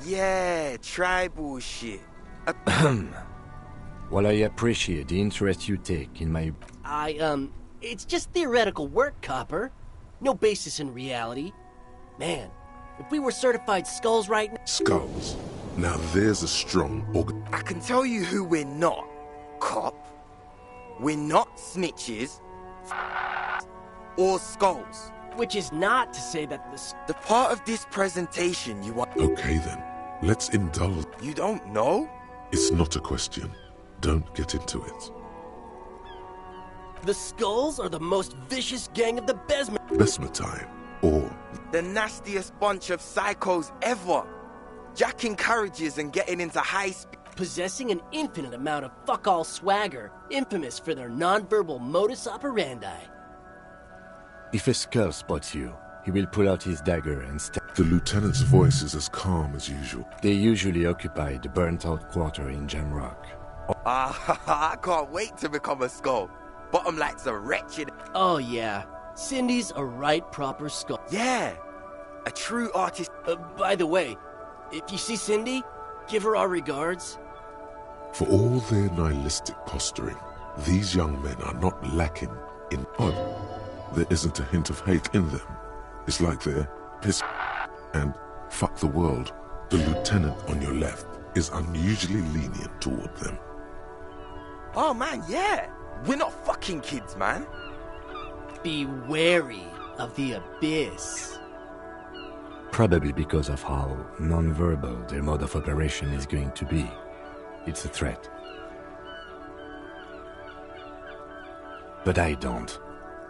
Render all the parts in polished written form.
Yeah, tribal shit. Well, I appreciate the interest you take in my... It's just theoretical work, Copper. No basis in reality. Man, if we were certified skulls right now... Skulls. Now there's a strong organ... I can tell you who we're not, cop. We're not snitches or skulls. Which is not to say that the part of this presentation you want... Okay then, let's indulge. You don't know? It's not a question. Don't get into it. The Skulls are the most vicious gang of the Besma time, or... The nastiest bunch of psychos ever. Jacking carriages and getting into high speed. Possessing an infinite amount of fuck-all swagger, infamous for their non-verbal modus operandi. If a skull spots you, he will pull out his dagger and stab. The lieutenant's voice is as calm as usual. They usually occupy the burnt-out quarter in Jamrock. I can't wait to become a skull. Bottom like's a wretched... Oh yeah, Cindy's a right proper skull. Yeah, a true artist. By the way, if you see Cindy, give her our regards. For all their nihilistic posturing, these young men are not lacking in odd. There isn't a hint of hate in them. It's like they're piss and fuck the world. The lieutenant on your left is unusually lenient toward them. Oh man, yeah. We're not fucking kids, man. Be wary of the abyss. Probably because of how non-verbal their mode of operation is going to be. It's a threat. But I don't.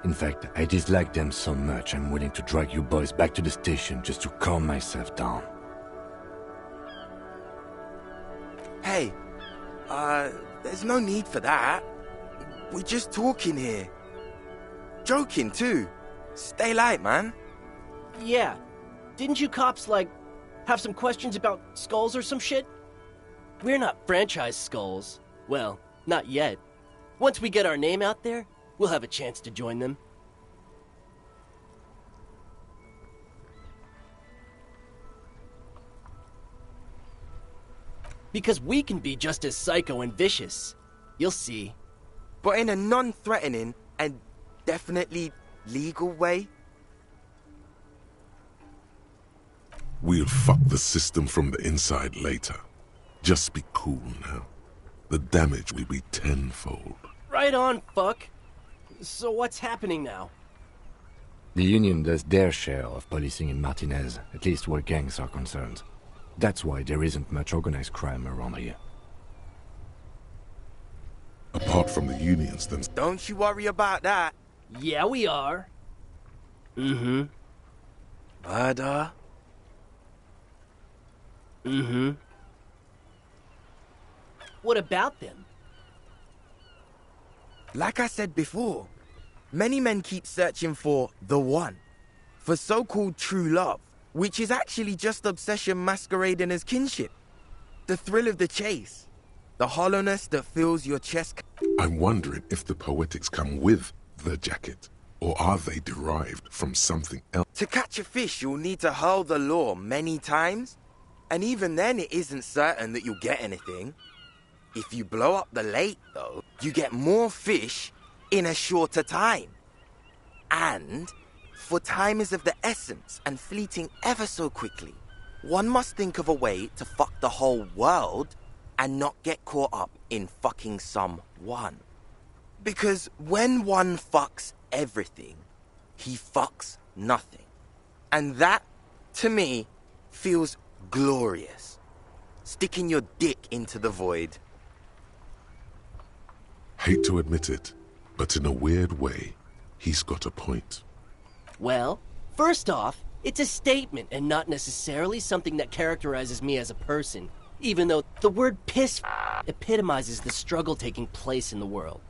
In fact, I dislike them so much I'm willing to drag you boys back to the station just to calm myself down. Hey, there's no need for that. We're just talking here. Joking too. Stay light, man. Yeah. Didn't you cops, have some questions about skulls or some shit? We're not franchise skulls. Well, not yet. Once we get our name out there, we'll have a chance to join them. Because we can be just as psycho and vicious. You'll see. But in a non-threatening and definitely legal way. We'll fuck the system from the inside later. Just be cool now. The damage will be tenfold. Right on, fuck. So what's happening now? The Union does their share of policing in Martinez, at least where gangs are concerned. That's why there isn't much organized crime around here. Apart from the unions then... Don't you worry about that. Yeah, we are. Mm-hmm. Murder. Mm-hmm. What about them? Like I said before, many men keep searching for the one. For so-called true love, which is actually just obsession masquerading as kinship. The thrill of the chase. The hollowness that fills your chest. I'm wondering if the poetics come with the jacket, or are they derived from something else? To catch a fish, you'll need to hurl the lure many times, and even then it isn't certain that you'll get anything. If you blow up the lake, though, you get more fish in a shorter time. And, for time is of the essence and fleeting ever so quickly, one must think of a way to fuck the whole world and not get caught up in fucking someone. Because when one fucks everything, he fucks nothing. And that, to me, feels glorious. Sticking your dick into the void. Hate to admit it, but in a weird way, he's got a point. Well, first off, it's a statement and not necessarily something that characterizes me as a person, even though the word piss epitomizes the struggle taking place in the world.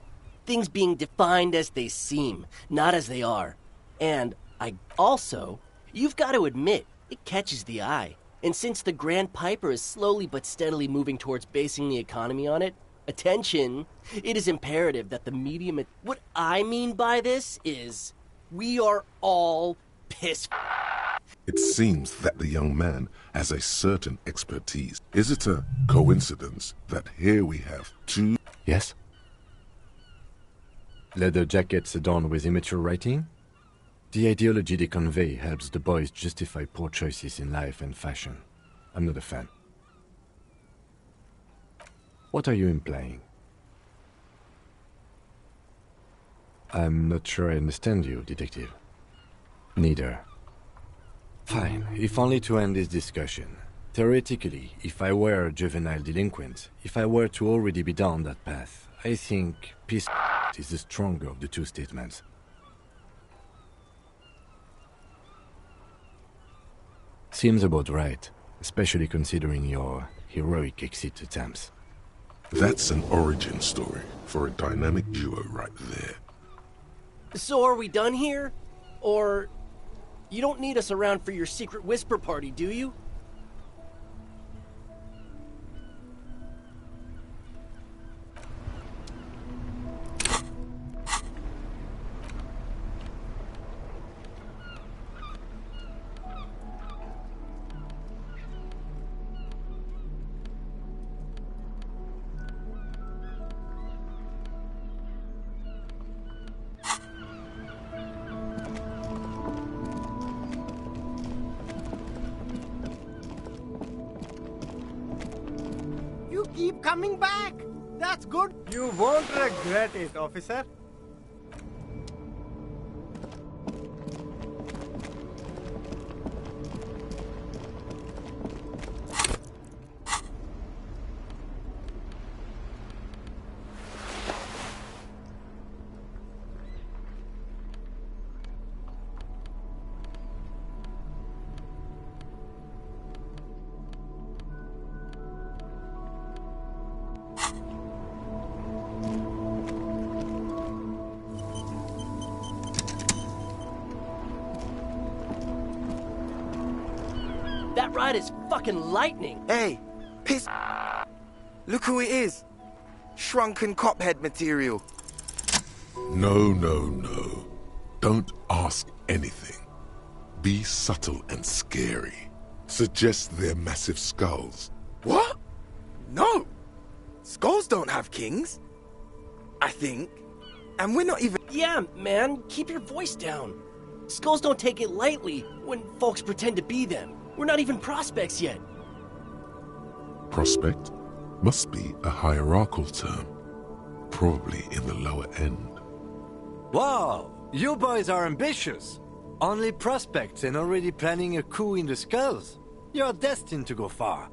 Things being defined as they seem, not as they are. And you've got to admit, it catches the eye. And since the Grand Piper is slowly but steadily moving towards basing the economy on it, attention, it is imperative that the medium... What I mean by this is, we are all piss. It seems that the young man has a certain expertise. Is it a coincidence that here we have two... Yes? Leather jackets adorned with immature writing? The ideology they convey helps the boys justify poor choices in life and fashion. I'm not a fan. What are you implying? I'm not sure I understand you, Detective. Neither. Fine, if only to end this discussion. Theoretically, if I were a juvenile delinquent, if I were to already be down that path, I think peace is the stronger of the two statements. Seems about right, especially considering your heroic exit attempts. That's an origin story for a dynamic duo right there. So are we done here? Or... you don't need us around for your secret whisper party, do you? You keep coming back. That's good. You won't regret it, officer. That ride is fucking lightning. Hey, piss. Look who it is. Shrunken cophead material. No, no, no. Don't ask anything. Be subtle and scary. Suggest their massive skulls. What? No. Skulls don't have kings. I think. And we're not even... Yeah, man, keep your voice down. Skulls don't take it lightly when folks pretend to be them. We're not even prospects yet. Prospect must be a hierarchical term. Probably in the lower end. Wow, you boys are ambitious. Only prospects and already planning a coup in the skulls. You're destined to go far.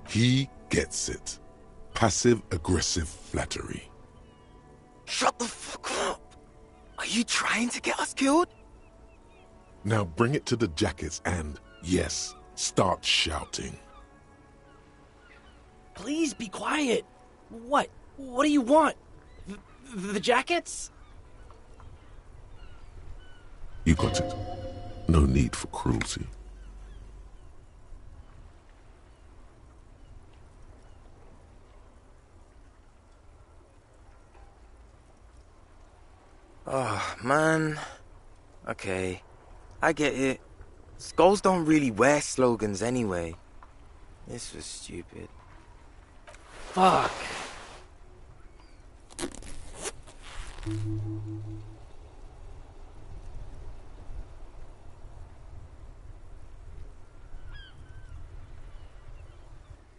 He gets it. Passive-aggressive flattery. Shut the fuck up. Are you trying to get us killed? Now bring it to the jackets and, yes, start shouting. Please be quiet. What? What do you want? The jackets? You got it. No need for cruelty. Oh, man. Okay. I get it. Skulls don't really wear slogans anyway. This was stupid. Fuck.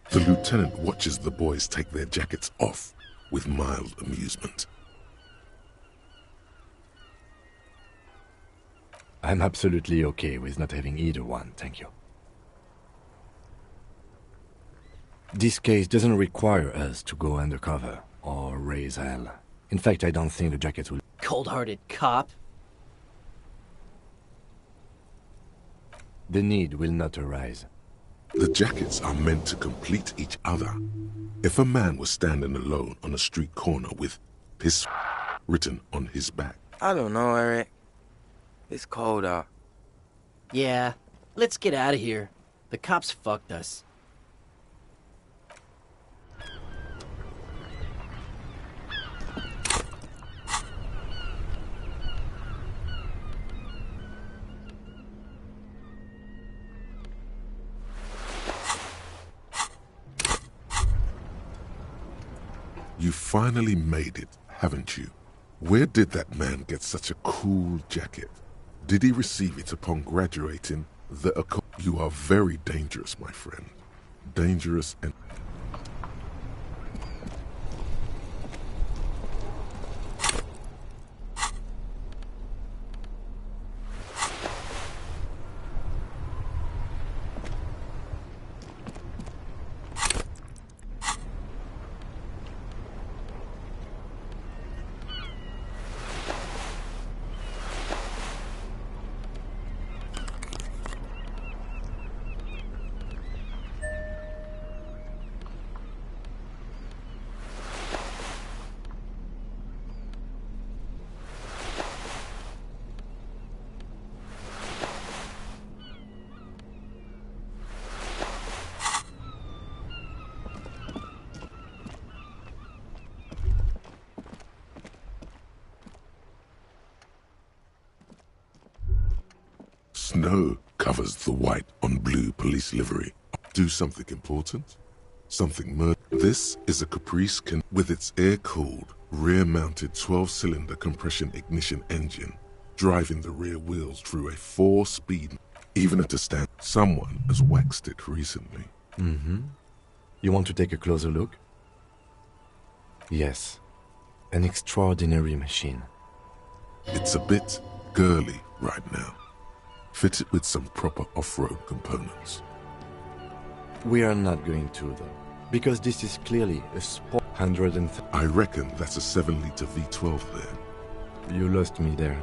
The lieutenant watches the boys take their jackets off with mild amusement. I'm absolutely okay with not having either one, thank you. This case doesn't require us to go undercover or raise hell. In fact, I don't think the jackets will... Cold-hearted cop. The need will not arise. The jackets are meant to complete each other. If a man was standing alone on a street corner with "piss" written on his back... I don't know, Eric. It's cold out. Yeah, let's get out of here. The cops fucked us. You finally made it, haven't you? Where did that man get such a cool jacket? Did he receive it upon graduating the You are very dangerous, my friend. Dangerous and... Snow covers the white on blue police livery. Do something important? Something This is a Caprice with its air-cooled, rear-mounted 12-cylinder compression ignition engine, driving the rear wheels through a 4-speed. Even at a stand, someone has waxed it recently. Mm-hmm. You want to take a closer look? Yes. An extraordinary machine. It's a bit girly right now. Fit it with some proper off-road components. We are not going to, though, because this is clearly a sport 100 I reckon that's a 7-liter V12 there. You lost me there.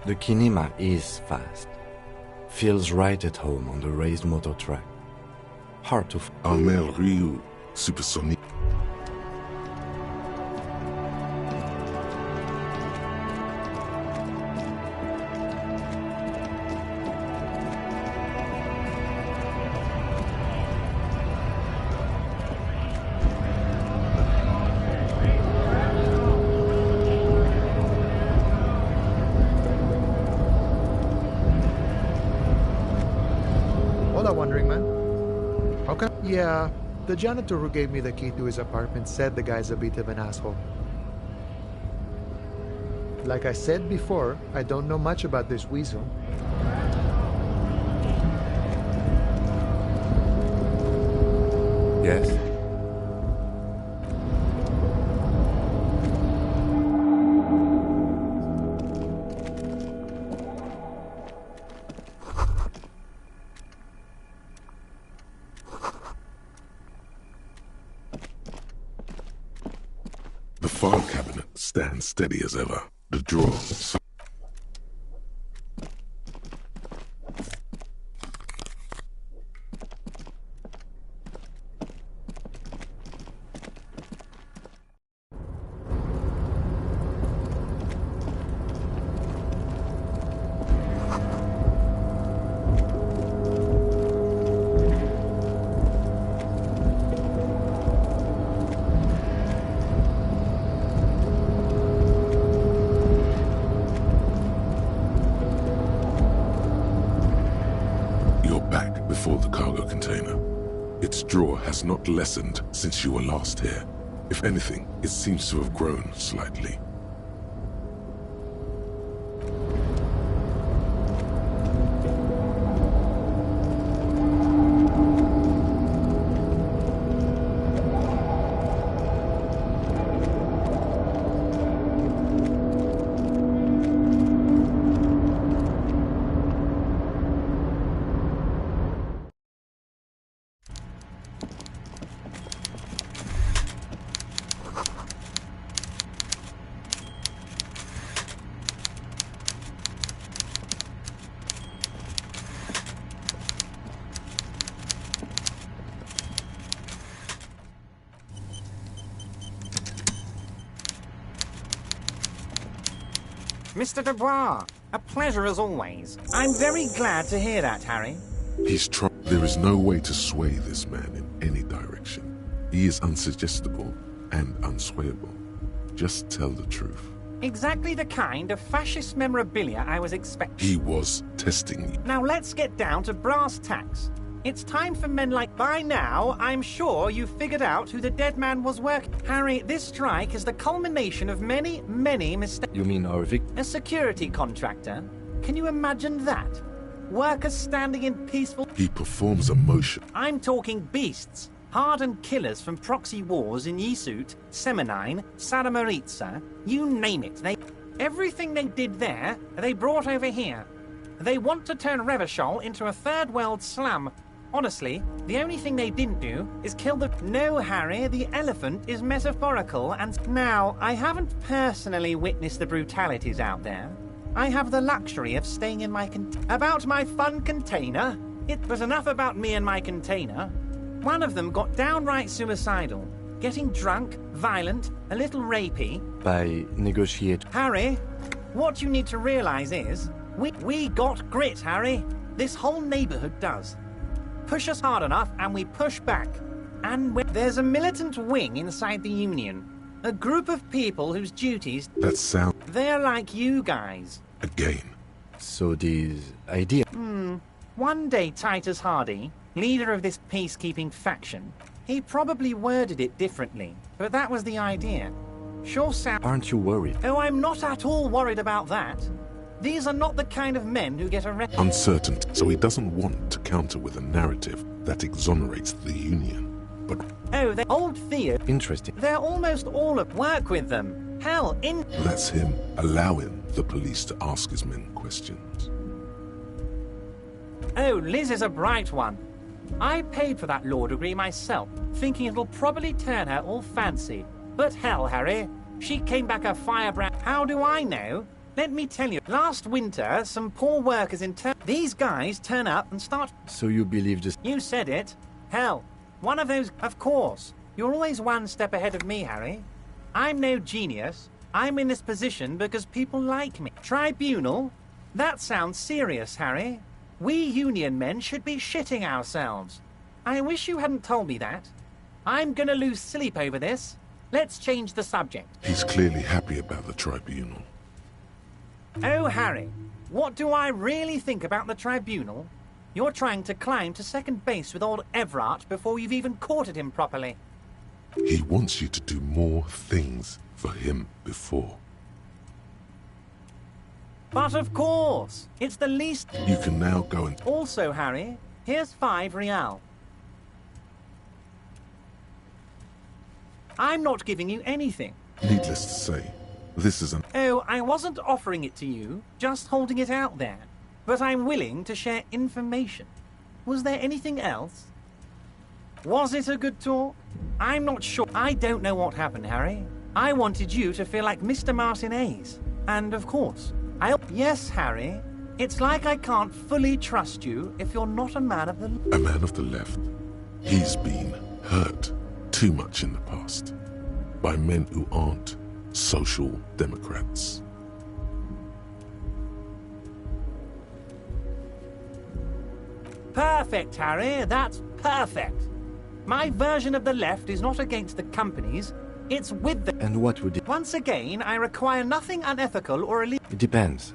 The Kinema is fast. Feels right at home on the raised motor track. Hard to... Armel Ryu Supersonic. Yeah, the janitor who gave me the key to his apartment said the guy's a bit of an asshole. Like I said before, I don't know much about this weasel. Yes? The file cabinet stands steady as ever. The drawer... before the cargo container. Its drawer has not lessened since you were last here. If anything, it seems to have grown slightly. Mr. Dubois, a pleasure as always. I'm very glad to hear that, Harry. There is no way to sway this man in any direction. He is unsuggestible and unswayable. Just tell the truth. Exactly the kind of fascist memorabilia I was expecting. He was testing you. Now let's get down to brass tacks. It's time for men like... By now, I'm sure you've figured out who the dead man was working. Harry, this strike is the culmination of many, many mistakes. You mean our A security contractor? Can you imagine that? Workers standing in peaceful... He performs a motion. I'm talking beasts. Hardened killers from proxy wars in Yisut, Semenine, Saramaritsa, you name it. Everything they did there, they brought over here. They want to turn Revachol into a third world slum. Honestly, the only thing they didn't do is kill the... No, Harry, the elephant is metaphorical and... Now, I haven't personally witnessed the brutalities out there. I have the luxury of staying in my About my fun container? It was enough about me and my container. One of them got downright suicidal. Getting drunk, violent, a little rapey. By negotiate. Harry, what you need to realize is... We got grit, Harry. This whole neighborhood does. Push us hard enough and we push back. And there's a militant wing inside the Union. A group of people whose duties... That sound... They're like you guys. Again. So this idea... One day Titus Hardy, leader of this peacekeeping faction, he probably worded it differently, but that was the idea. Sure sound... Aren't you worried? Oh, I'm not at all worried about that. These are not the kind of men who get arrested. Uncertain, so he doesn't want to counter with a narrative that exonerates the Union. But... Oh, they're old Theo. Interesting. They're almost all at work with them. Hell, That's him allowing the police to ask his men questions. Oh, Liz is a bright one. I paid for that law degree myself, thinking it'll probably turn her all fancy. But hell, Harry, she came back a firebrand. How do I know? Let me tell you, last winter, some poor workers in these guys turn up and start... So you believe this... You said it. Hell, one of those... Of course. You're always one step ahead of me, Harry. I'm no genius. I'm in this position because people like me. Tribunal? That sounds serious, Harry. We Union men should be shitting ourselves. I wish you hadn't told me that. I'm gonna lose sleep over this. Let's change the subject. He's clearly happy about the tribunal. Oh, Harry, what do I really think about the tribunal? You're trying to climb to second base with old Everard before you've even courted him properly. He wants you to do more things for him before. But of course, it's the least... You can now go and... Also, Harry, here's 5 real. I'm not giving you anything. Needless to say, this is an... Oh, I wasn't offering it to you, just holding it out there. But I'm willing to share information. Was there anything else? Was it a good talk? I'm not sure. I don't know what happened, Harry. I wanted you to feel like Mr. Martinez. And of course, Yes, Harry. It's like I can't fully trust you if you're not a man of the... A man of the left. He's been hurt too much in the past by men who aren't social democrats. Perfect, Harry. That's perfect. My version of the left is not against the companies. It's with them. And what would it... Once again, I require nothing unethical or illegal. It depends.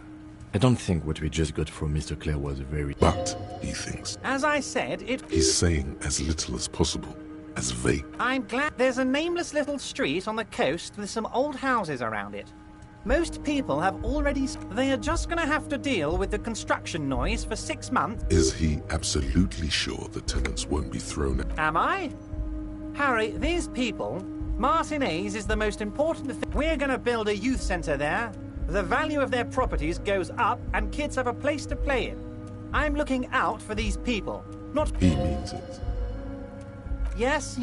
I don't think what we just got from Mr. Clare was very... But, he thinks, As I said, he's saying as little as possible, as vague. I'm glad there's a nameless little street on the coast with some old houses around it. Most people have already... They are just going to have to deal with the construction noise for 6 months. Is he absolutely sure the tenants won't be thrown out? Am I? Harry, these people... Martinez is the most important thing. We're going to build a youth centre there. The value of their properties goes up and kids have a place to play in. I'm looking out for these people, not... He means it. Yes,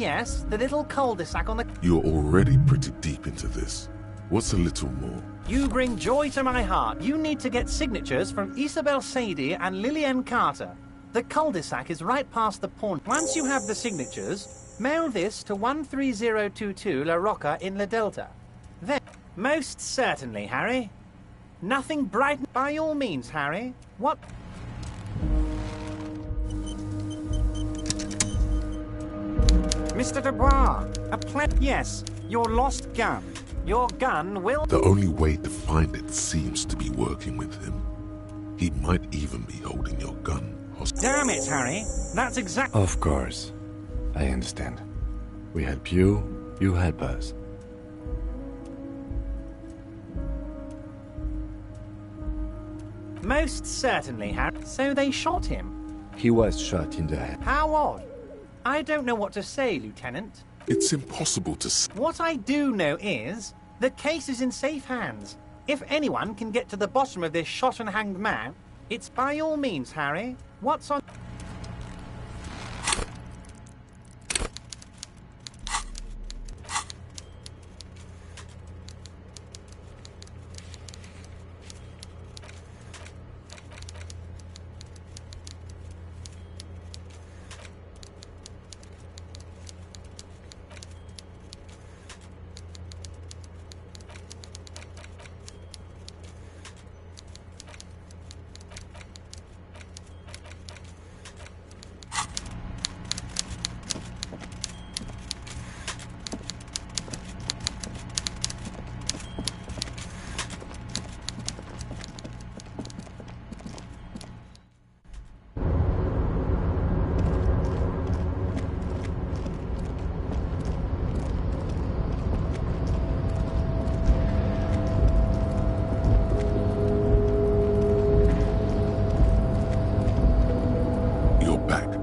the little cul-de-sac on the... You're already pretty deep into this. What's a little more? You bring joy to my heart. You need to get signatures from Isabel Sadie and Lillian Carter. The cul-de-sac is right past the pawn. Once you have the signatures, mail this to 13022 La Rocca in La Delta. Then, most certainly, Harry. Nothing bright... By all means, Harry. What... Mr. Dubois, Yes, your lost gun. Your gun will... The only way to find it seems to be working with him. He might even be holding your gun Damn it, Harry. That's exactly... Of course. I understand. We help you, you help us. Most certainly, Harry. So they shot him. He was shot in the head. How odd. I don't know what to say, Lieutenant. It's impossible to say. What I do know is, the case is in safe hands. If anyone can get to the bottom of this shot and hanged man, it's by all means, Harry. What's on...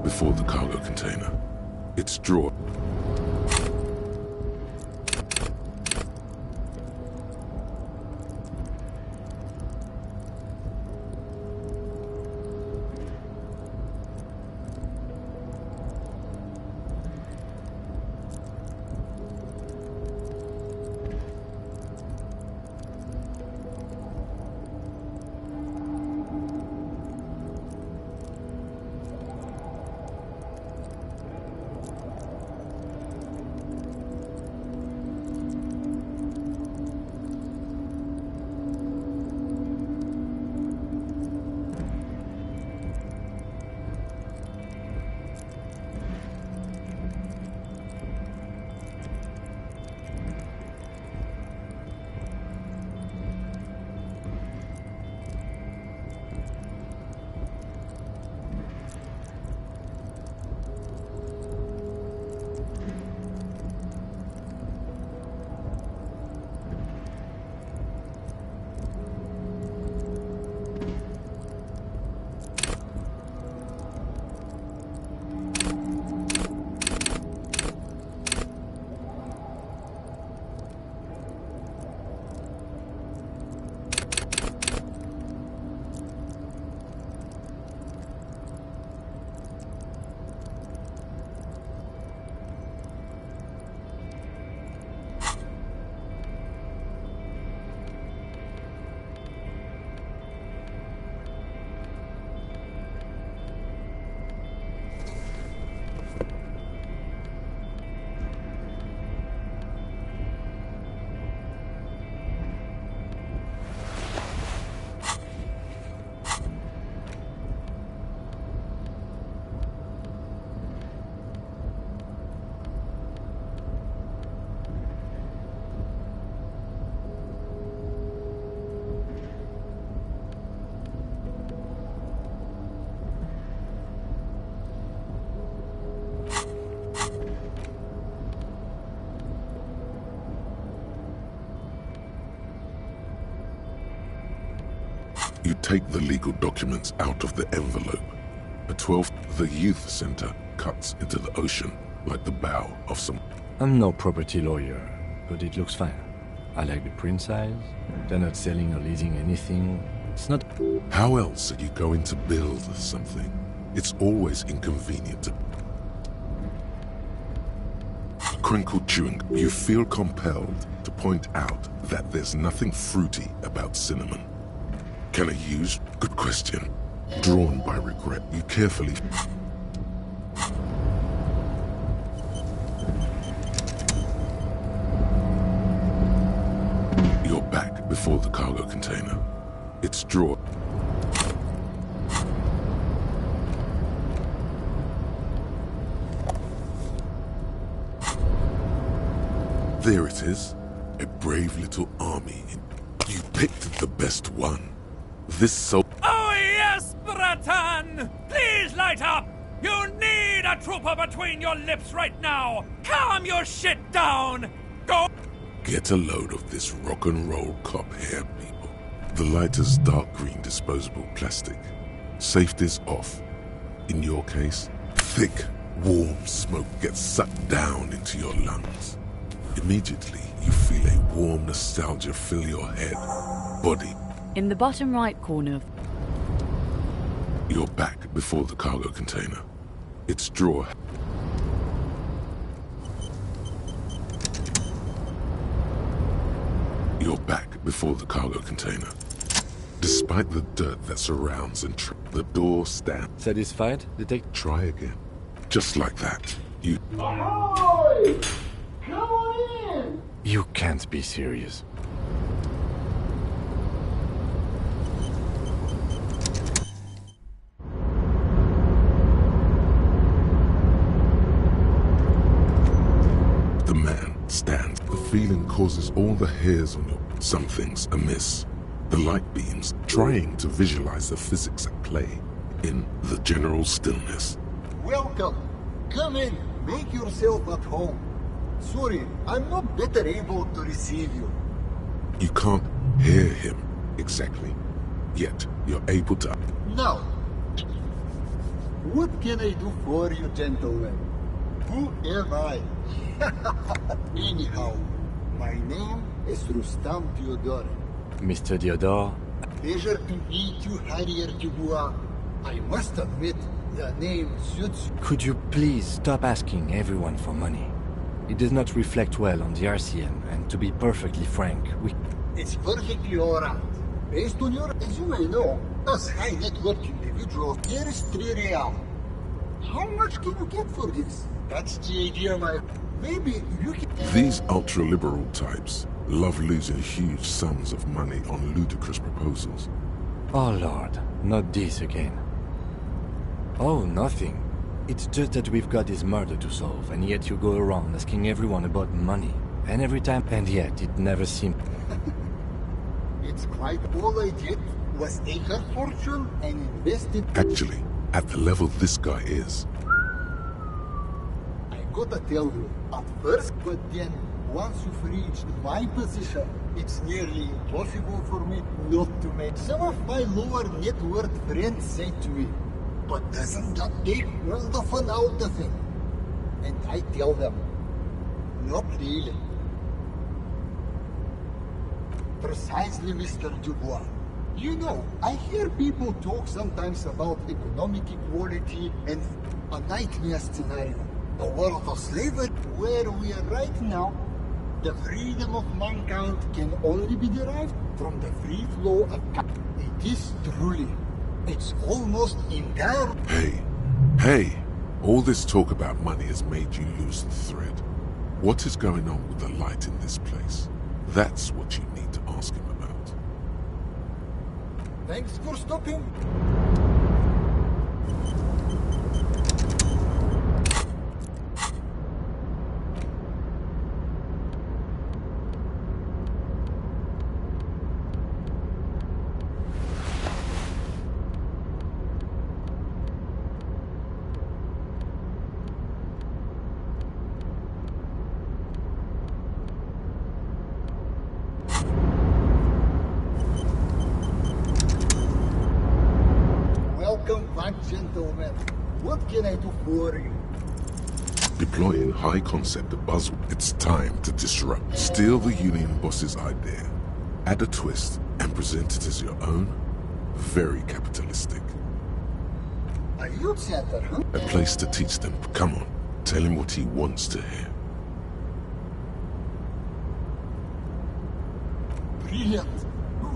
Before the cargo container. It's drawn. You take the legal documents out of the envelope. At 12, the youth center cuts into the ocean like the bow of some... I'm no property lawyer, but it looks fine. I like the print size. They're not selling or leasing anything. It's not... How else are you going to build something? It's always inconvenient to... Crinkled chewing, you feel compelled to point out that there's nothing fruity about cinnamon. Can I use? Good question. Drawn by regret, you carefully... You're back before the cargo container. It's drawn. There it is. A brave little army. You picked the best one. This so... Oh yes, brother! Zaratan! Please light up! You need a trooper between your lips right now! Calm your shit down! Go! Get a load of this rock and roll cop hair, people. The lighter's dark green disposable plastic. Safety's off. In your case, thick, warm smoke gets sucked down into your lungs. Immediately, you feel a warm nostalgia fill your head, body. In the bottom right corner. You're back before the cargo container. Its drawer. You're back before the cargo container. Despite the dirt that surrounds and the door stands. Satisfied, detective? Try again. Just like that. You... Ahoy! Come on in! You can't be serious. The man stands. The feeling causes all the hairs on your... Something's amiss. The light beams, trying to visualize the physics at play in the general stillness. Welcome. Come in. Make yourself at home. Sorry, I'm not better able to receive you. You can't hear him exactly, yet you're able to... Now, what can I do for you, gentlemen? Who am I? Anyhow, my name is Rustam Theodore. Mr. Diodore? Pleasure to meet you, Harrier Dubois. I must admit, the name suits you. Could you please stop asking everyone for money? It does not reflect well on the RCM, and to be perfectly frank, It's perfectly alright. Based on your, as you may know, us high net worth individuals, here is 3 real. How much can you get for this? That's the idea, my... Maybe you can... These ultra-liberal types love losing huge sums of money on ludicrous proposals. Oh Lord, not this again. Oh, nothing. It's just that we've got this murder to solve, and yet you go around asking everyone about money. And every time, and yet it never seemed... It's quite all I did was take her fortune and invest it... Actually, at the level this guy is, I gotta tell you, at first, but then, once you've reached my position, it's nearly impossible for me not to make... Some of my lower net worth friends say to me, but doesn't that take all the fun out of it? And I tell them, not really. Precisely, Mr. Dubois. You know, I hear people talk sometimes about economic equality and a nightmare scenario. A world of slavery where we are right now. The freedom of mankind can only be derived from the free flow of capital. It is truly. It's almost entirely... Hey, all this talk about money has made you lose the thread. What is going on with the light in this place? That's what you need to ask him about. Thanks for stopping. Welcome back, gentlemen. What can I do for you? Deploying high concept buzzword. It's time to disrupt. Steal the union boss's idea. Add a twist and present it as your own. Very capitalistic. A youth center, huh? A place to teach them. Come on, tell him what he wants to hear. Brilliant.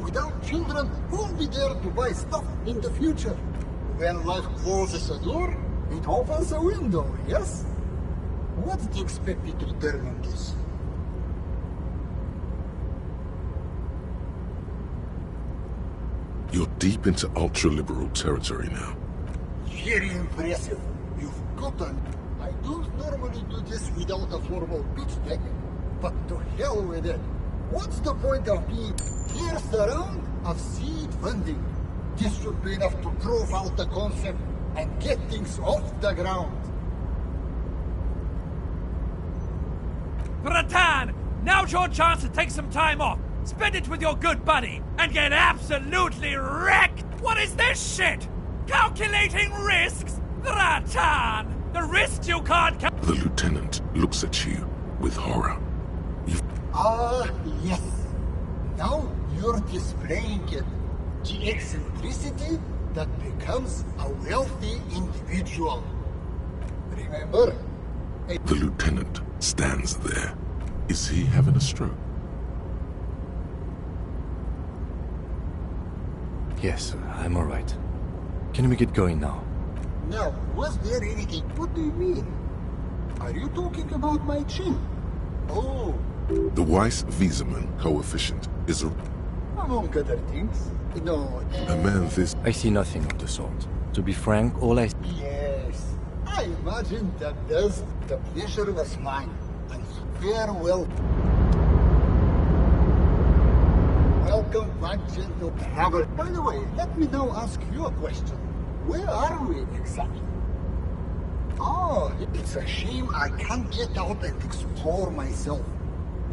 Without children, who'll be there to buy stuff in the future? When life closes a door, it opens a window, yes? What's the expected return on this? You're deep into ultra-liberal territory now. Very impressive. You've gotten... I don't normally do this without a formal pitch deck, but to hell with it. What's the point of being... Here's the round of seed funding. This should be enough to prove out the concept and get things off the ground. Bratan, now's your chance to take some time off. Spend it with your good buddy and get absolutely wrecked. What is this shit? Calculating risks? Bratan, the risks you can't The lieutenant looks at you with horror. Yes. Now you're displaying it. The eccentricity that becomes a wealthy individual. Remember? The lieutenant stands there. Is he having a stroke? Yes, I'm alright. Can we get going now? Now, was there anything? What do you mean? Are you talking about my chin? Oh. The Weiss-Wiesemann coefficient is among other things. No. a man this. I see nothing of the sort. To be frank, all I... Yes. I imagine that does. The pleasure was mine. And farewell. Welcome back, gentle traveler. By the way, let me now ask you a question. Where are we exactly? Oh, it's a shame I can't get out and explore myself.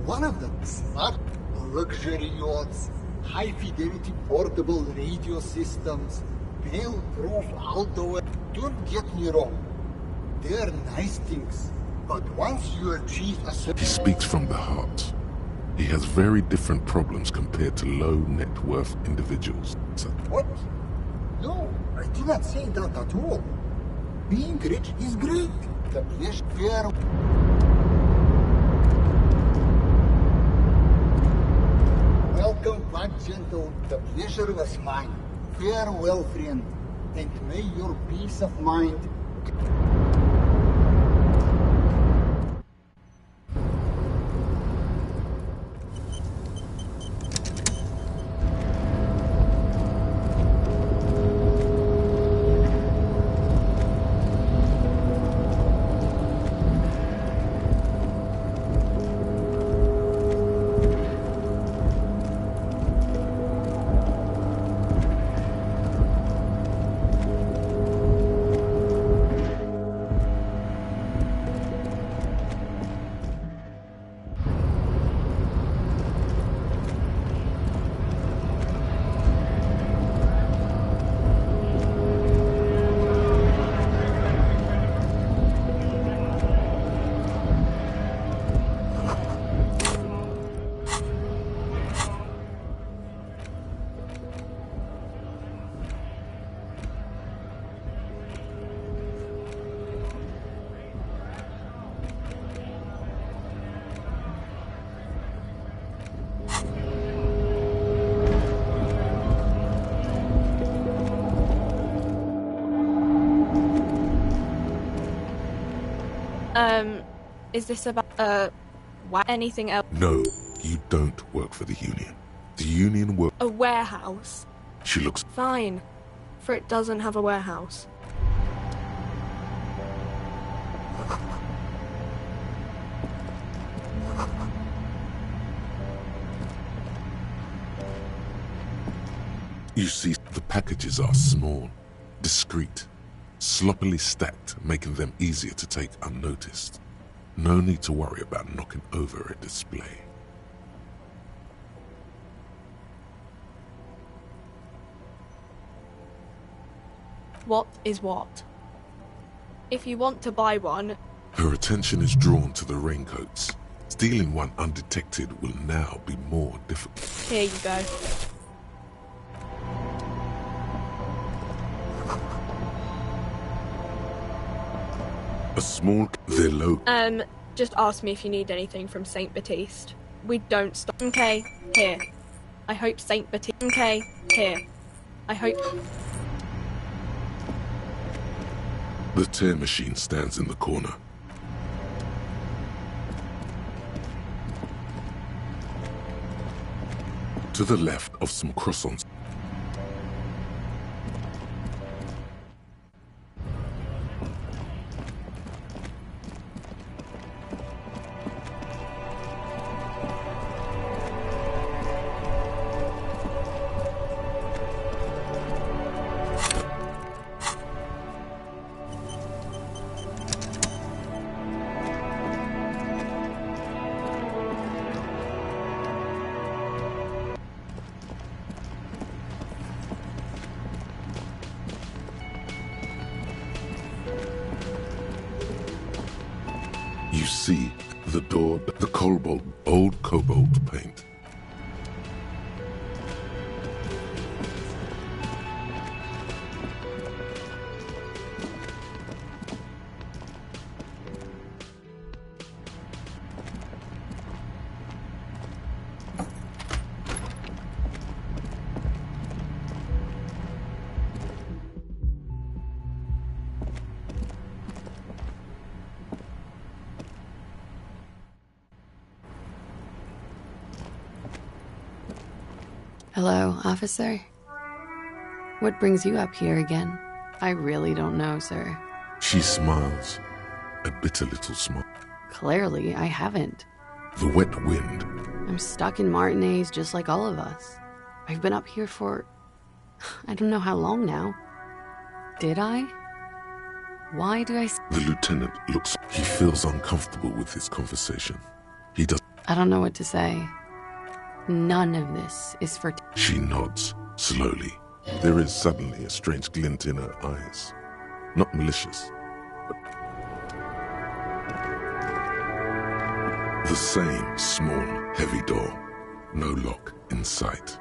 One of the smart luxury yachts, high-fidelity portable radio systems, fail-proof outdoor. Don't get me wrong. They're nice things. But once you achieve a certain... He speaks from the heart. He has very different problems compared to low net worth individuals. So, What? No, I did not say that at all. Being rich is great. The pleasure... Welcome back, gentle. The pleasure was mine. Farewell, friend. And may your peace of mind... Is this about, anything else? no, you don't work for the Union. The Union work... A warehouse? She looks... Fine. For it doesn't have a warehouse. You see, the packages are small, discreet, sloppily stacked, making them easier to take unnoticed. No need to worry about knocking over a display. What is what? If you want to buy one... Her attention is drawn to the raincoats. Stealing one undetected will now be more difficult. Here you go. A small... They're low... Just ask me if you need anything from Saint Baptiste. We don't stop. Okay, here. I hope Saint Baptiste... Okay, here. I hope... The tear machine stands in the corner. To the left of some croissants. see the door, the cobalt, old cobalt paint. Hello, officer. What brings you up here again? I really don't know, sir. She smiles, a bitter little smile. Clearly, I haven't. The wet wind. I'm stuck in Martinez just like all of us. I've been up here for... I don't know how long now. Did I? Why do I... The lieutenant looks... He feels uncomfortable with this conversation. He does... I don't know what to say. None of this is for... She nods, slowly. There is suddenly a strange glint in her eyes. Not malicious, but... The same small, heavy door. No lock in sight.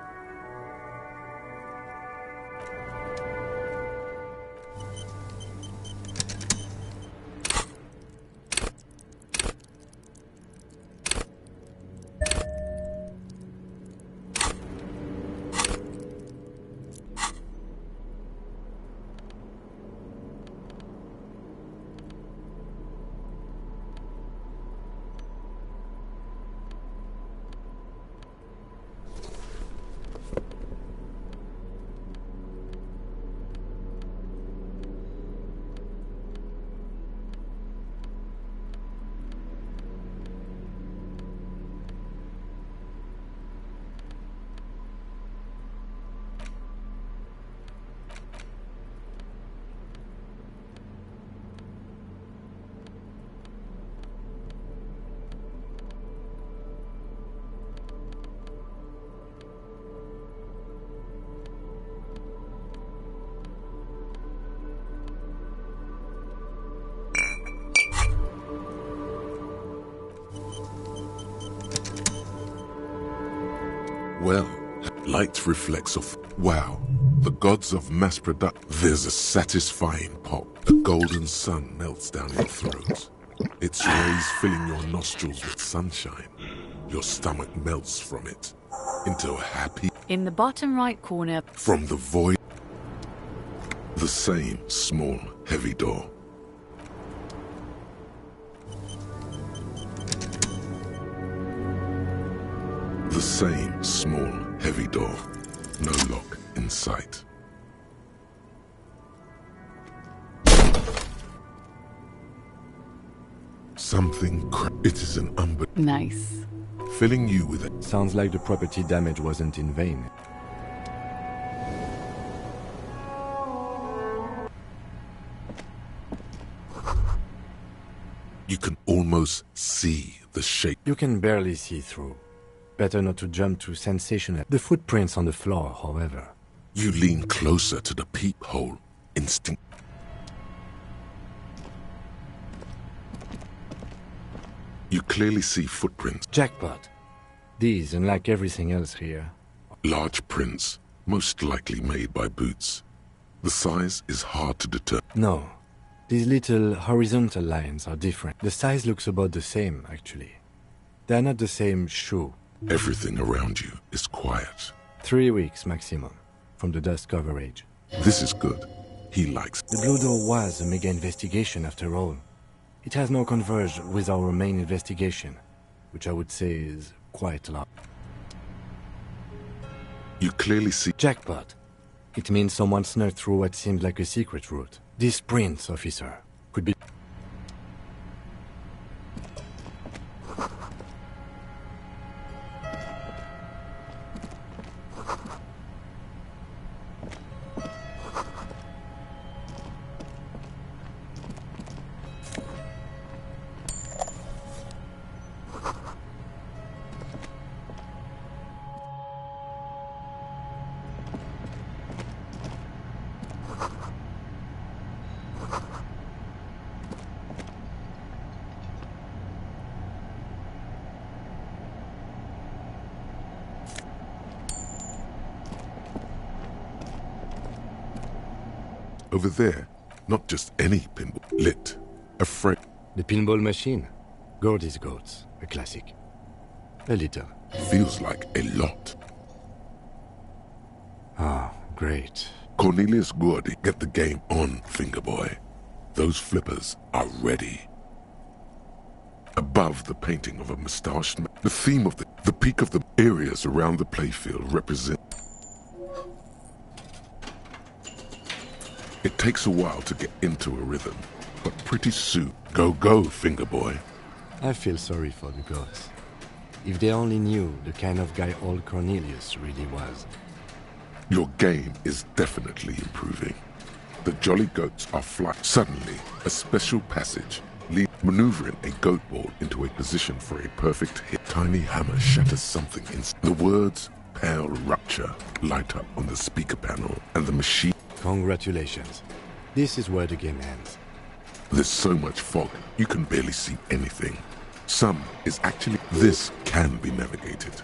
Well, light reflects off. Wow, the gods of mass production. There's a satisfying pop. The golden sun melts down your throat. Its rays filling your nostrils with sunshine. Your stomach melts from it into a happy... In the bottom right corner. From the void. The same small, heavy door. The same small, heavy door. No lock in sight. Something it is an umber. Nice. Filling you with it. Sounds like the property damage wasn't in vain. You can almost see the shape. You can barely see through. Better not to jump to sensational. The footprints on the floor, however. You lean closer to the peephole. Instinct. You clearly see footprints. Jackpot. These, unlike everything else here. Large prints, most likely made by boots. The size is hard to determine. No. These little horizontal lines are different. The size looks about the same, actually. They're not the same shoe. Everything around you is quiet. 3 weeks maximum, from the dust coverage. This is good. He likes. The Blue Door was a mega investigation after all. It has now converged with our main investigation, which I would say is quite a lot. You clearly see... Jackpot. It means someone snuck through what seemed like a secret route. This prince, officer, could be... over there. Not just any pinball. Lit. Afraid. The pinball machine. Gordy's Goats. A classic. A little. Feels like a lot. Ah, great. Cornelius Gordy, get the game on, Fingerboy. Those flippers are ready. Above the painting of a moustached man, the theme of the peak of the areas around the playfield represent. It takes a while to get into a rhythm, but pretty soon, go, Fingerboy. I feel sorry for the goats. If they only knew the kind of guy old Cornelius really was. Your game is definitely improving. The jolly goats are flying. Suddenly, a special passage leads maneuvering a goat ball into a position for a perfect hit. Tiny hammer shatters something in the words "Pale Rupture" light up on the speaker panel, and the machine. Congratulations. This is where the game ends. There's so much fog, you can barely see anything. Some is actually. This can be navigated.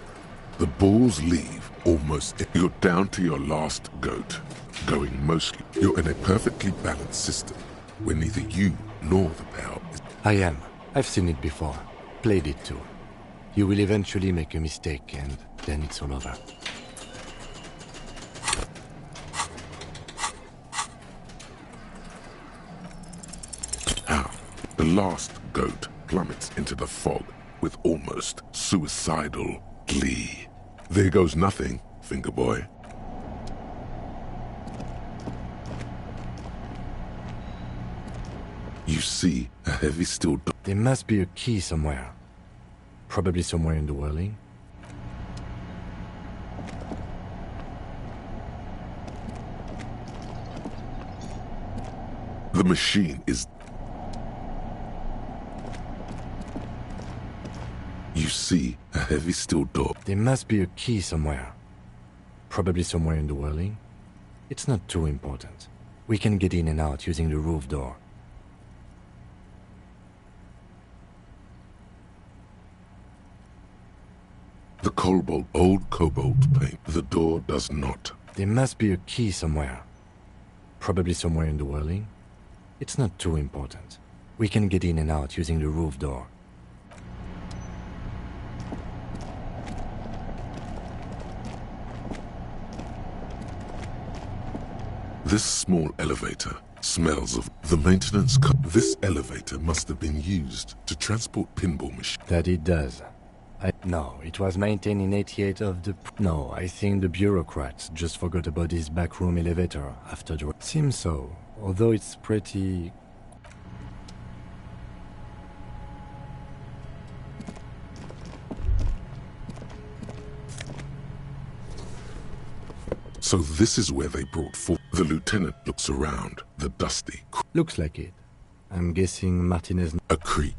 The balls leave almost. You're down to your last goat. Going mostly. You're in a perfectly balanced system where neither you nor the power is. I am. I've seen it before. Played it too. You will eventually make a mistake and then it's all over. How? The last goat plummets into the fog with almost suicidal glee. There goes nothing, Fingerboy. You see a heavy steel door. There must be a key somewhere. Probably somewhere in the whirling. The machine is. You see a heavy steel door. There must be a key somewhere. Probably somewhere in the whirling. It's not too important. We can get in and out using the roof door. The old cobalt paint. The door does not. There must be a key somewhere. Probably somewhere in the whirling. It's not too important. We can get in and out using the roof door. This small elevator smells of the maintenance. This elevator must have been used to transport pinball machines. That it does. No, it was maintained in 88 of the... No, I think the bureaucrats just forgot about this backroom elevator after the... Seems so, although it's pretty... So this is where they brought forth. The lieutenant looks around, the dusty... Looks like it. I'm guessing Martinez... A creek.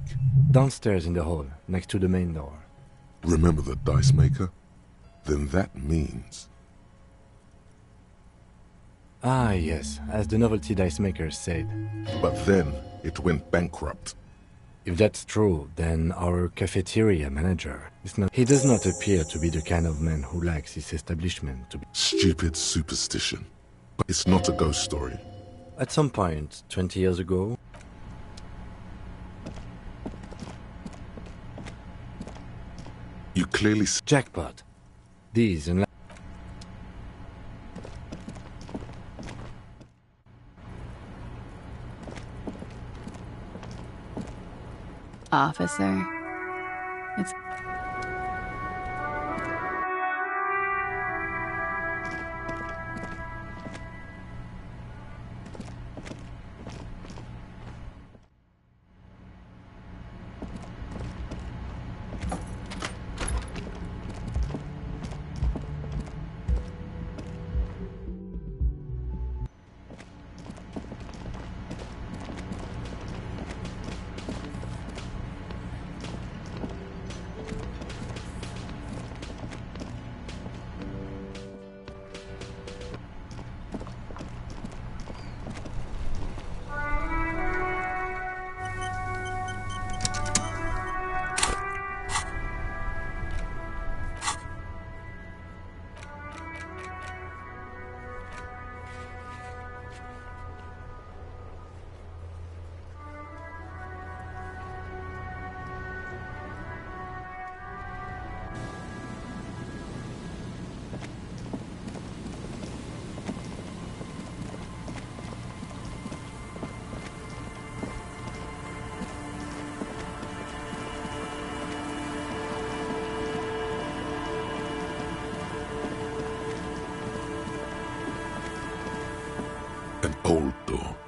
Downstairs in the hall, next to the main door. Remember the dice maker? Then that means... Ah, yes, as the novelty dice maker said. But then it went bankrupt. If that's true, then our cafeteria manager is not... He does not appear to be the kind of man who likes his establishment to be... Stupid superstition. But it's not a ghost story. At some point, 20 years ago... You clearly... Jackpot. These and... Officer. It's...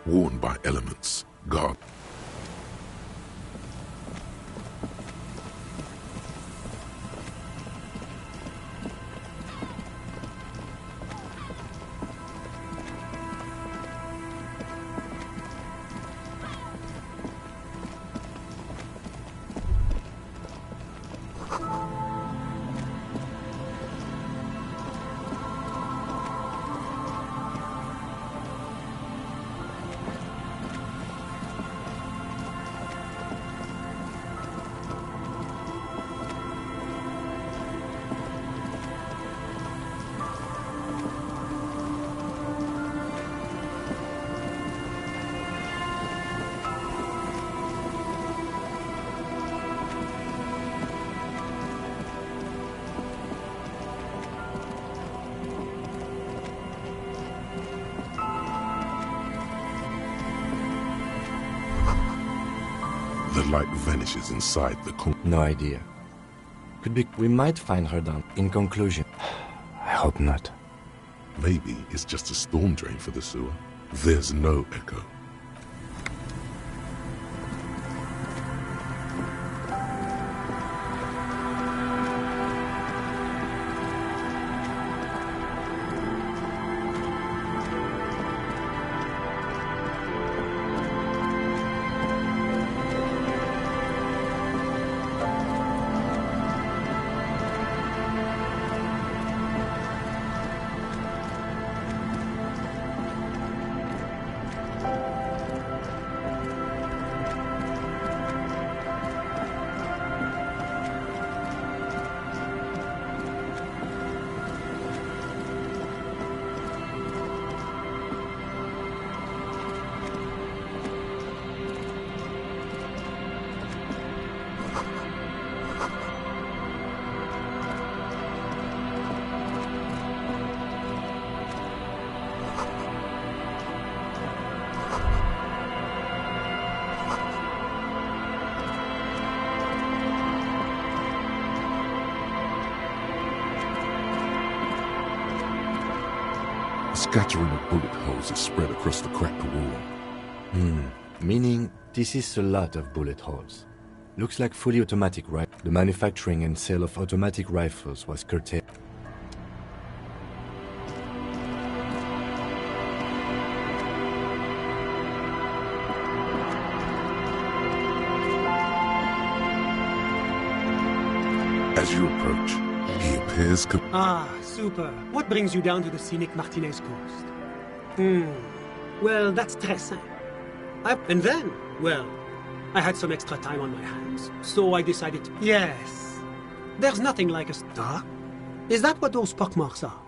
worn by elements, guard. The light vanishes inside the corner. No idea. Could be. We might find her down. In conclusion, I hope not. Maybe it's just a storm drain for the sewer. There's no echo. A scattering of bullet holes is spread across the cracked wall. Meaning, this is a lot of bullet holes. Looks like fully automatic, right? The manufacturing and sale of automatic rifles was curtailed. As you approach, he appears Ah, super. What brings you down to the scenic Martinez coast? Well, that's très simple. And then, well, I had some extra time on my hands, so I decided to... Yes. There's nothing like a star. Is that what those pockmarks are?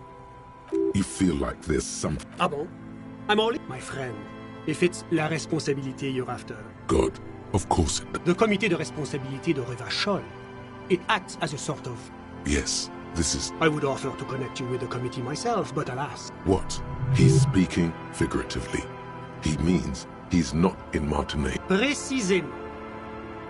You feel like there's something. Ah bon? I'm only... My friend, if it's la responsabilité you're after... God, of course it... The comité de responsabilité de Revachol. It acts as a sort of... Yes, this is... I would offer to connect you with the committee myself, but alas... What? He's speaking figuratively. He means he's not in Martinez. Précisément.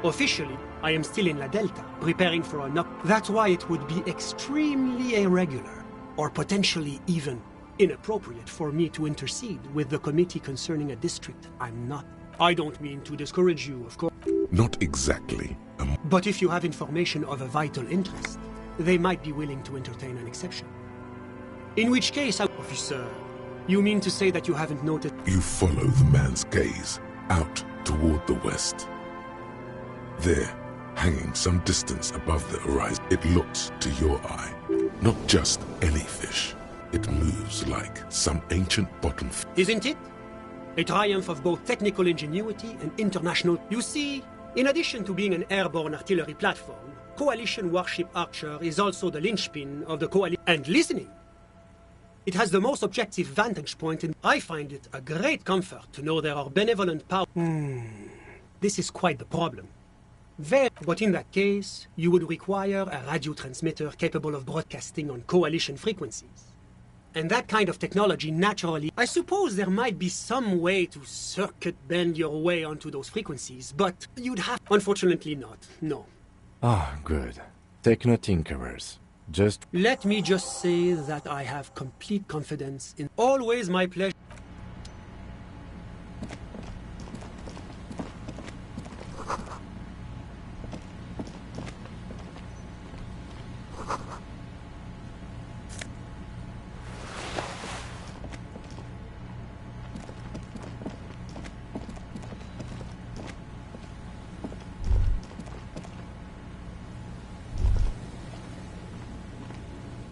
Officially, I am still in La Delta, preparing for an up... That's why it would be extremely irregular, or potentially even inappropriate for me to intercede with the committee concerning a district I'm not. I don't mean to discourage you, of course. Not exactly. But if you have information of a vital interest, they might be willing to entertain an exception. In which case, Officer, you mean to say that you haven't noted... You follow the man's gaze out toward the west. There, hanging some distance above the horizon, it looks to your eye. Not just any fish. It moves like some ancient bottom fish. Isn't it? A triumph of both technical ingenuity and international... You see, in addition to being an airborne artillery platform, Coalition Warship Archer is also the linchpin of the Coalition... And listening! It has the most objective vantage point, and I find it a great comfort to know there are benevolent powers. This is quite the problem. But in that case, you would require a radio transmitter capable of broadcasting on Coalition frequencies. And that kind of technology naturally... I suppose there might be some way to circuit bend your way onto those frequencies, but you'd have... Unfortunately not, no. Ah, good. Techno-tinkerers. Just... Let me just say that I have complete confidence in... Always my pleasure.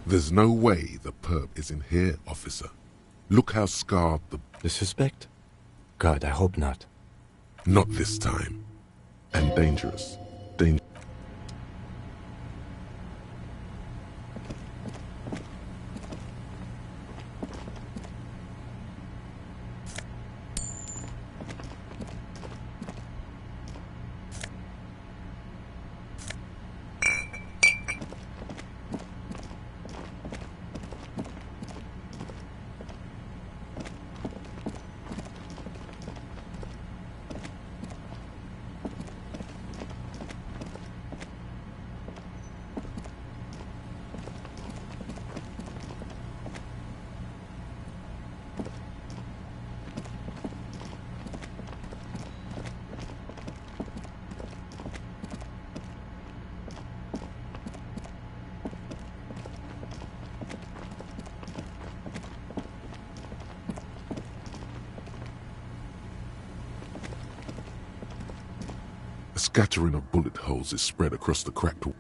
There's no way the perp is in here, officer. Look how scarred The suspect? God, I hope not. Not this time. And dangerous. A scattering of bullet holes is spread across the cracked wall.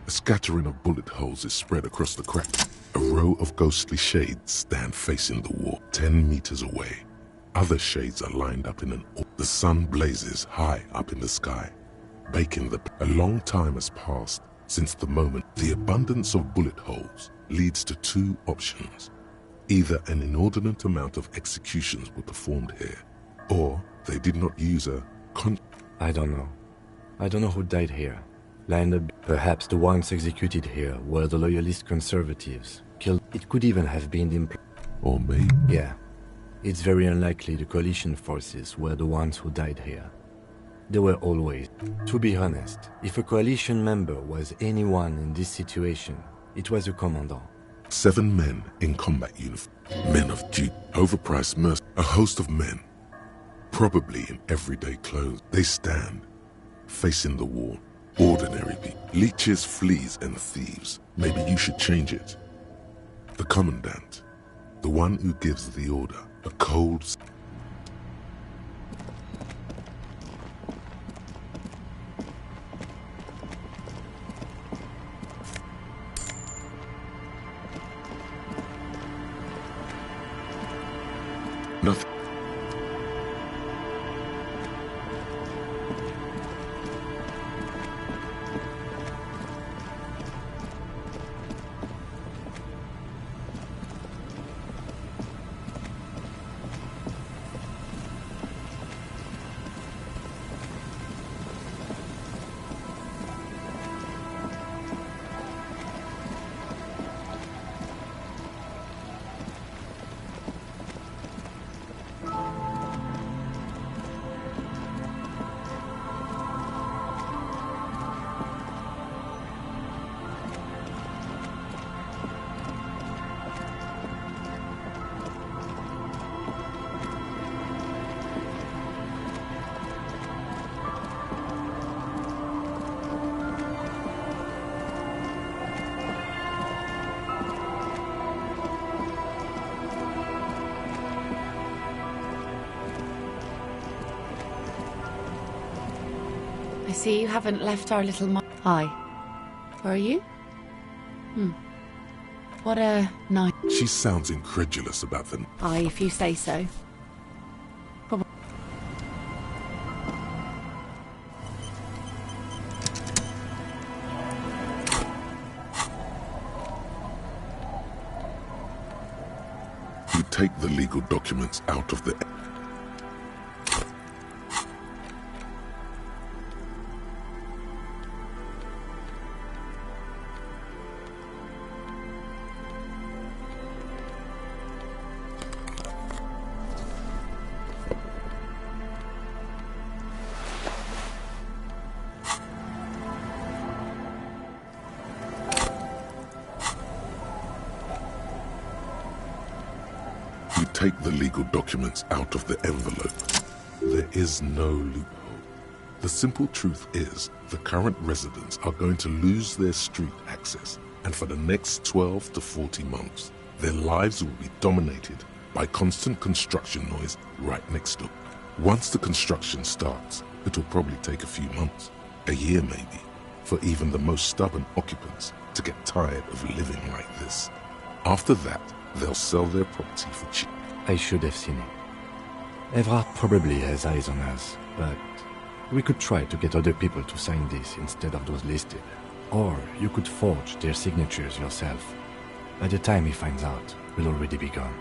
A scattering of bullet holes is spread across the crack. A row of ghostly shades stand facing the wall, 10 meters away. Other shades are lined up in an order. The sun blazes high up in the sky, baking the... A long time has passed since the moment. The abundance of bullet holes leads to two options. Either an inordinate amount of executions were performed here, or they did not use a I don't know. I don't know who died here. Lined up. Perhaps the ones executed here were the loyalist conservatives. Killed. It could even have been the... Or maybe... Yeah. It's very unlikely the coalition forces were the ones who died here. They were always. To be honest, if a coalition member was anyone in this situation, it was a commandant. 7 men in combat uniform. Men of duty. Overpriced merc. A host of men. Probably in everyday clothes. They stand, facing the wall. Ordinary people. Leeches, fleas, and thieves. Maybe you should change it. The commandant. The one who gives the order. A cold... Nothing. I see you haven't left our little Hi. Who are you? What a night. She sounds incredulous about them. Aye, if you say so. You take the legal documents out of the... take the legal documents out of the envelope. There is no loophole. The simple truth is, the current residents are going to lose their street access, and for the next 12 to 40 months, their lives will be dominated by constant construction noise right next door. Once the construction starts, it will probably take a few months, a year maybe, for even the most stubborn occupants to get tired of living like this. After that, they'll sell their property for cheap. I should have seen it. Evrard probably has eyes on us, but we could try to get other people to sign this instead of those listed. Or you could forge their signatures yourself. By the time he finds out, we'll already be gone.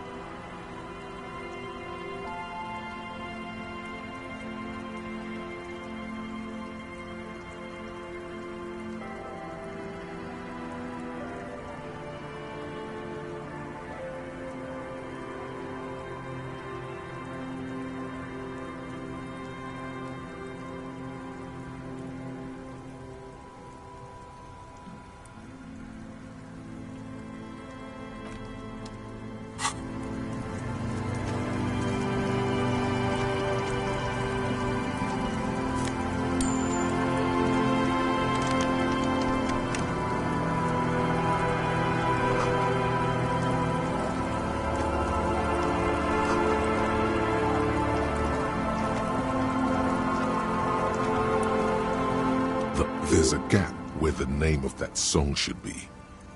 There's a gap where the name of that song should be.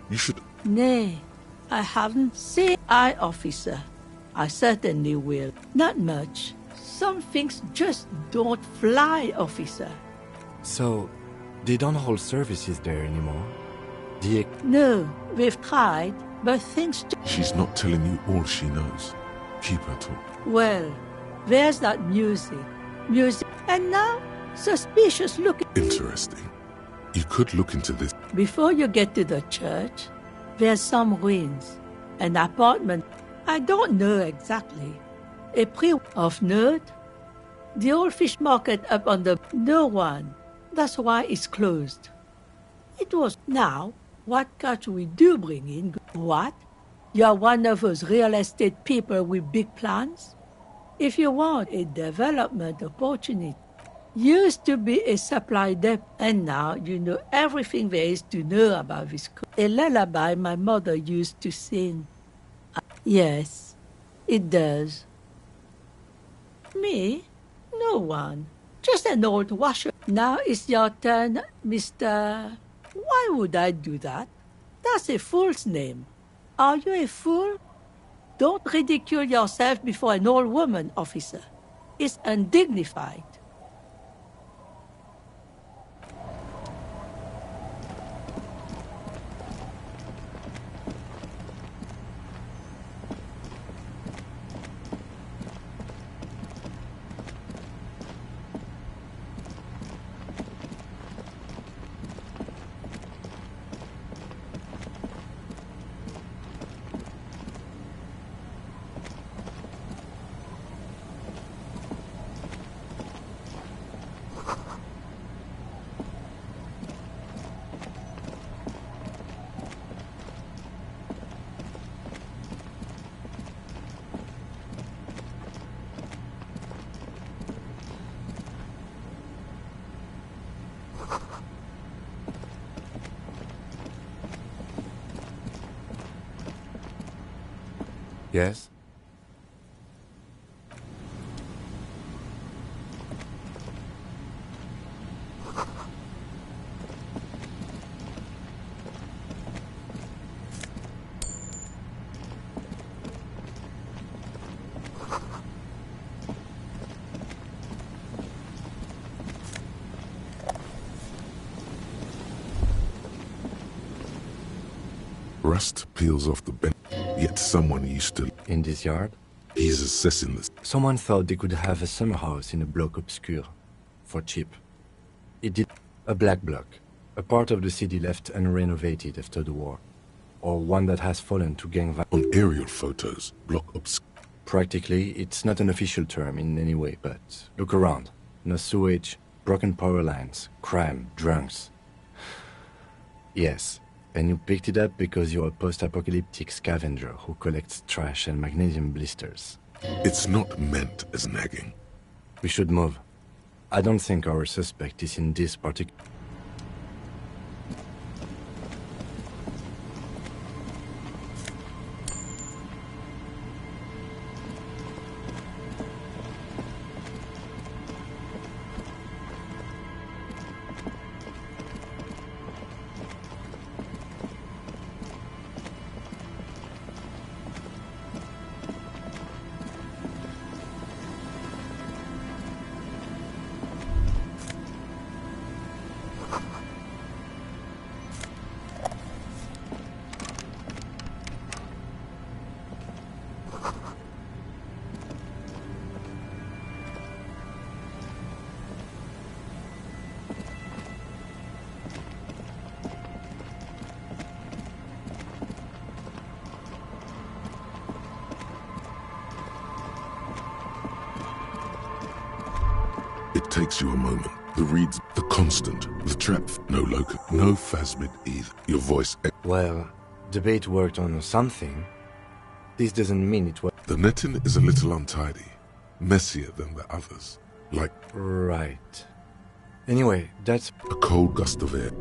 You should... Nay, I haven't seen I, officer. I certainly will. Not much. Some things just don't fly, officer. So, they don't hold services there anymore? No, we've tried, but things... She's not telling you all she knows. Keep her talking. Well, there's that music. And now, suspicious looking... Interesting. You could look into this. Before you get to the church, there's some ruins. An apartment. I don't know exactly. A of note. The old fish market up on the... No one. That's why it's closed. It was... Now, what catch we do bring in? What? You're one of those real estate people with big plans? If you want a development opportunity, used to be a supply depot, and now you know everything there is to know about this. A lullaby my mother used to sing. Yes, it does. Me? No one. Just an old washer. Now it's your turn, Mr... Why would I do that? That's a fool's name. Are you a fool? Don't ridicule yourself before an old woman, officer. It's undignified. Yes? Rust peels off the bench, yet someone used to... In this yard? He's assessing this. Someone thought they could have a summer house in a block obscure. For cheap. It did. A black block. A part of the city left unrenovated after the war. Or one that has fallen to gang violence. On aerial photos, block obscure. Practically, it's not an official term in any way, but look around. No sewage, broken power lines, crime, drunks. Yes, And you picked it up because you're a post-apocalyptic scavenger who collects trash and magnesium blisters. It's not meant as nagging. We should move. I don't think our suspect is in this particular... It takes you a moment. The reeds, the constant, the trap, no local, no phasmid either. Your voice... Well, the bait worked on something. This doesn't mean it was... The netting is a little untidy. Messier than the others. Like... Right. Anyway, that's... A cold gust of air.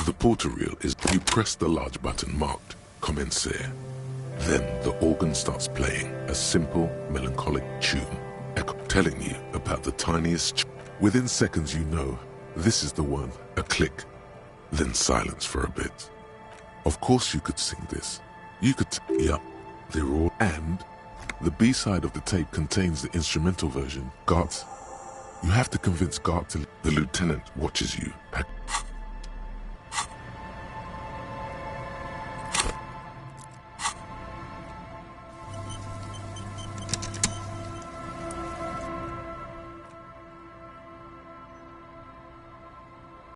The porter reel is you press the large button marked Commencer. Then the organ starts playing a simple, melancholic tune, telling you about the tiniest... Within seconds you know, this is the one, a click, then silence for a bit. Of course you could sing this. You could... Yup, they're all... And the B-side of the tape contains the instrumental version. Gart, you have to convince Gart to... The lieutenant watches you.